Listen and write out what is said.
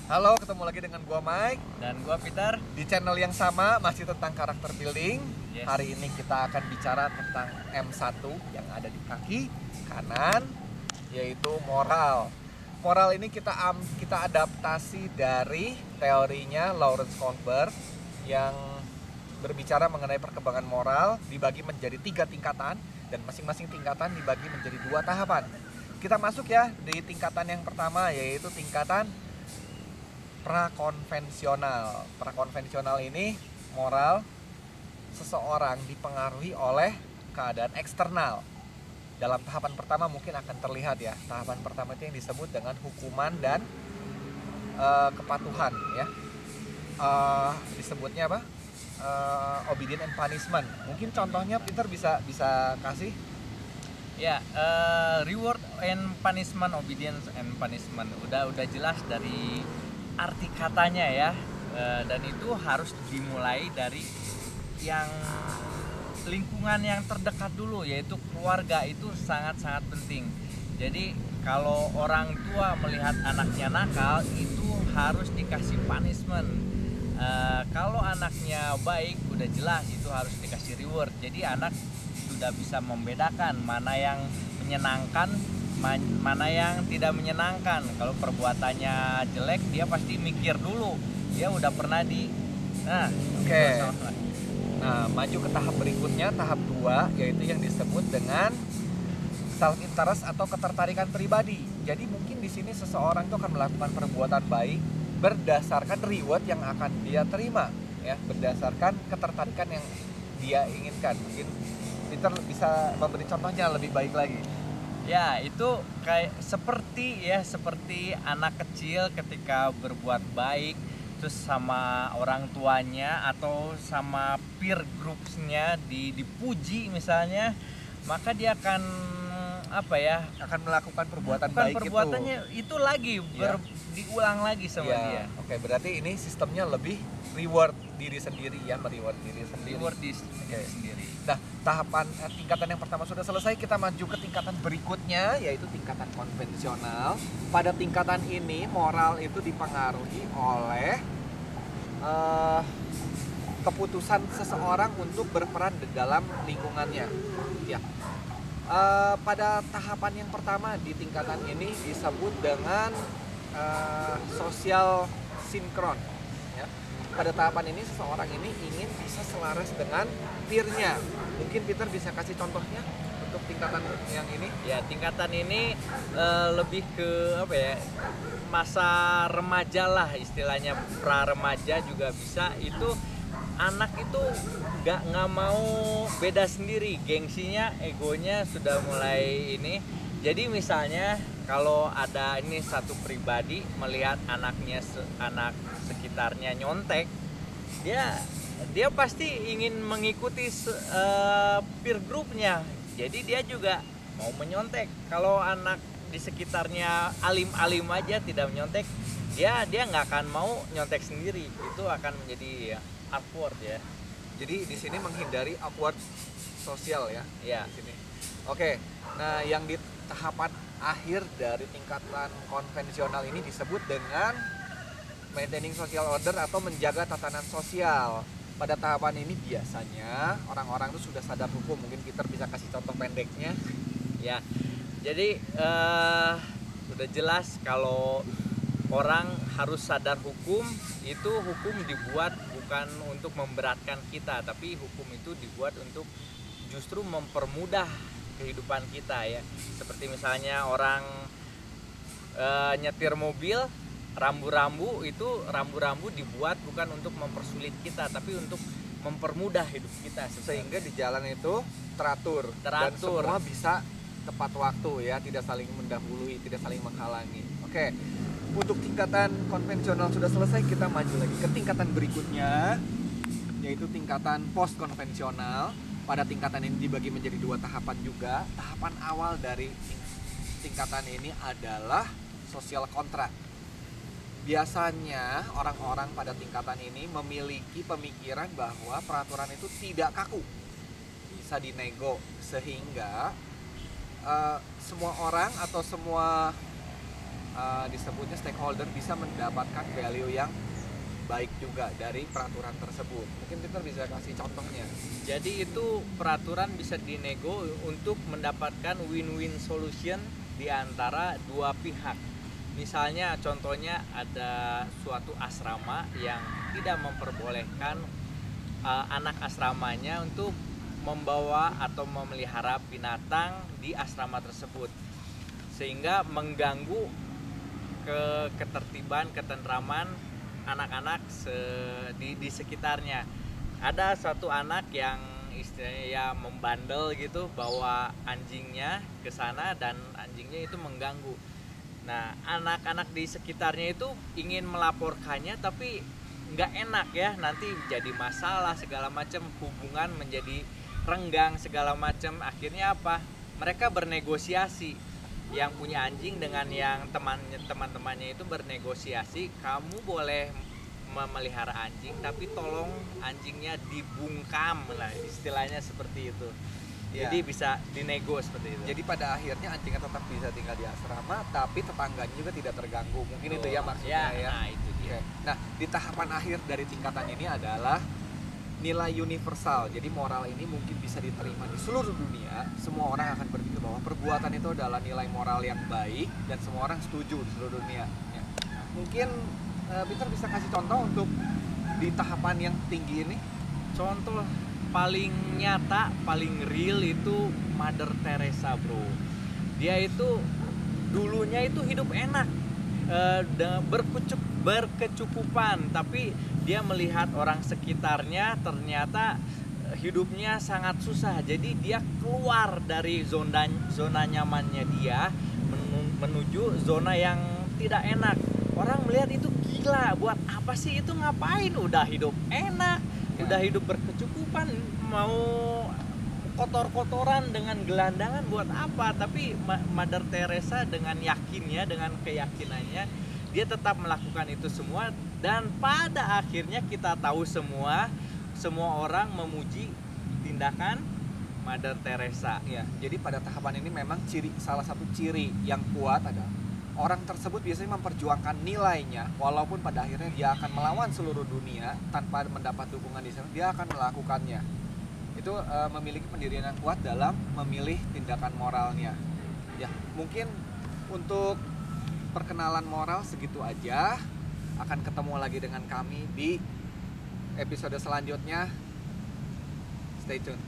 Halo, ketemu lagi dengan gua Mike Dan gua Peter. di channel yang sama, masih tentang karakter building. Yes. Hari ini kita akan bicara tentang M1 yang ada di kaki kanan, yaitu moral. Moral ini kita adaptasi dari teorinya Lawrence Kohlberg yang berbicara mengenai perkembangan moral dibagi menjadi 3 tingkatan dan masing-masing tingkatan dibagi menjadi 2 tahapan. Kita masuk ya di tingkatan yang pertama, yaitu tingkatan prakonvensional. Prakonvensional ini moral seseorang dipengaruhi oleh keadaan eksternal. Dalam tahapan pertama mungkin akan terlihat ya. Tahapan pertama itu yang disebut dengan hukuman dan kepatuhan ya. Disebutnya apa? Obedience and punishment. Mungkin contohnya Peter bisa kasih. Ya, reward and punishment, obedience and punishment. Udah jelas dari arti katanya ya. Dan itu harus dimulai dari yang lingkungan yang terdekat dulu, yaitu keluarga. Itu sangat-sangat penting. Jadi kalau orang tua melihat anaknya nakal, itu harus dikasih punishment. Kalau anaknya baik, udah jelas itu harus dikasih reward. Jadi anak sudah bisa membedakan mana yang menyenangkan, mana yang tidak menyenangkan. Kalau perbuatannya jelek, dia pasti mikir dulu. Dia udah pernah Oke. Nah, maju ke tahap berikutnya, tahap 2, yaitu yang disebut dengan self interest atau ketertarikan pribadi. Jadi mungkin di sini seseorang itu akan melakukan perbuatan baik berdasarkan reward yang akan dia terima, ya, berdasarkan ketertarikan yang dia inginkan. Mungkin Peter bisa memberi contohnya lebih baik lagi. Ya, itu kayak seperti anak kecil ketika berbuat baik terus sama orang tuanya atau sama peer groupsnya dipuji misalnya, maka dia akan akan melakukan perbuatan bukan baik perbuatannya itu lagi diulang lagi sama dia. Oke, berarti ini sistemnya lebih reward diri sendiri ya, mereward diri sendiri. Reward diri sendiri. Nah, tingkatan yang pertama sudah selesai, kita maju ke tingkatan berikutnya, yaitu tingkatan konvensional. Pada tingkatan ini moral itu dipengaruhi oleh keputusan seseorang untuk berperan di dalam lingkungannya. Ya. Pada tahapan yang pertama di tingkatan ini disebut dengan sosial sinkron. Ya. Pada tahapan ini seseorang ini ingin bisa selaras dengan peer-nya. Mungkin Peter bisa kasih contohnya untuk tingkatan yang ini? Ya, tingkatan ini lebih ke masa remaja lah istilahnya, pra remaja juga bisa. Itu anak itu nggak mau beda sendiri, gengsinya, egonya sudah mulai ini. Jadi misalnya kalau ada ini satu pribadi melihat anak sekitarnya nyontek, dia pasti ingin mengikuti peer groupnya. Jadi dia juga mau menyontek. Kalau anak di sekitarnya alim-alim aja tidak menyontek, dia nggak akan mau nyontek sendiri. Itu akan menjadi awkward ya. Jadi di sini menghindari awkward sosial ya. Ya. Di sini. Oke. Nah, yang di tahapan akhir dari tingkatan konvensional ini disebut dengan maintaining social order atau menjaga tatanan sosial. Pada tahapan ini biasanya orang-orang itu sudah sadar hukum. Mungkin Peter bisa kasih contoh pendeknya. Ya. Jadi udah jelas kalau orang harus sadar hukum. Itu hukum dibuat bukan untuk memberatkan kita, tapi hukum itu dibuat untuk justru mempermudah kehidupan kita ya. Seperti misalnya orang nyetir mobil, rambu-rambu dibuat bukan untuk mempersulit kita, tapi untuk mempermudah hidup kita, sehingga di jalan itu teratur dan semua bisa tepat waktu ya, tidak saling mendahului, tidak saling menghalangi. Oke. Untuk tingkatan konvensional sudah selesai, kita maju lagi ke tingkatan berikutnya, yaitu tingkatan post konvensional. Pada tingkatan ini dibagi menjadi 2 tahapan juga. Tahapan awal dari tingkatan ini adalah social contract. Biasanya orang-orang pada tingkatan ini memiliki pemikiran bahwa peraturan itu tidak kaku, bisa dinego, sehingga semua orang atau semua disebutnya stakeholder bisa mendapatkan value yang baik juga dari peraturan tersebut. Mungkin Peter bisa kasih contohnya. Jadi itu peraturan bisa dinego untuk mendapatkan win-win solution di antara dua pihak. Misalnya contohnya ada suatu asrama yang tidak memperbolehkan anak asramanya untuk membawa atau memelihara binatang di asrama tersebut, sehingga mengganggu ketertiban, ketentraman anak-anak di sekitarnya. Ada satu anak yang istilahnya ya membandel gitu, bawa anjingnya ke sana dan anjingnya itu mengganggu. Nah, anak-anak di sekitarnya itu ingin melaporkannya, tapi nggak enak ya, nanti jadi masalah segala macam, hubungan menjadi renggang segala macam. Akhirnya apa? Mereka bernegosiasi, yang punya anjing dengan yang teman-temannya itu bernegosiasi, kamu boleh memelihara anjing tapi tolong anjingnya dibungkam lah, istilahnya seperti itu. Jadi bisa dinego seperti itu. Jadi pada akhirnya anjingnya tetap bisa tinggal di asrama, tapi tetangganya juga tidak terganggu. Mungkin itu ya maksudnya ya. Nah, itu dia. Nah, di tahapan akhir dari tingkatan ini adalah nilai universal. Jadi moral ini mungkin bisa diterima di seluruh dunia. Semua orang akan berpikir bahwa perbuatan itu adalah nilai moral yang baik dan semua orang setuju di seluruh dunia. Ya. Mungkin Peter bisa kasih contoh untuk di tahapan yang tinggi ini. Contoh paling nyata, paling real itu Mother Teresa, bro. Dia itu dulunya itu hidup enak, berkecukupan, tapi dia melihat orang sekitarnya ternyata hidupnya sangat susah. Jadi dia keluar dari zona nyamannya dia menuju zona yang tidak enak. Orang melihat itu gila, buat apa sih itu, ngapain, udah hidup enak, udah hidup berkecukupan, mau kotor-kotoran dengan gelandangan buat apa? Tapi Mother Teresa dengan yakinnya, dengan keyakinannya, dia tetap melakukan itu semua, dan pada akhirnya kita tahu semua orang memuji tindakan Mother Teresa. Ya, jadi pada tahapan ini memang salah satu ciri yang kuat adalah orang tersebut biasanya memperjuangkan nilainya, walaupun pada akhirnya dia akan melawan seluruh dunia tanpa mendapat dukungan di sana, dia akan melakukannya. Itu memiliki pendirian yang kuat dalam memilih tindakan moralnya. Ya, mungkin untuk perkenalan moral segitu aja. Akan ketemu lagi dengan kami di episode selanjutnya. Stay tune.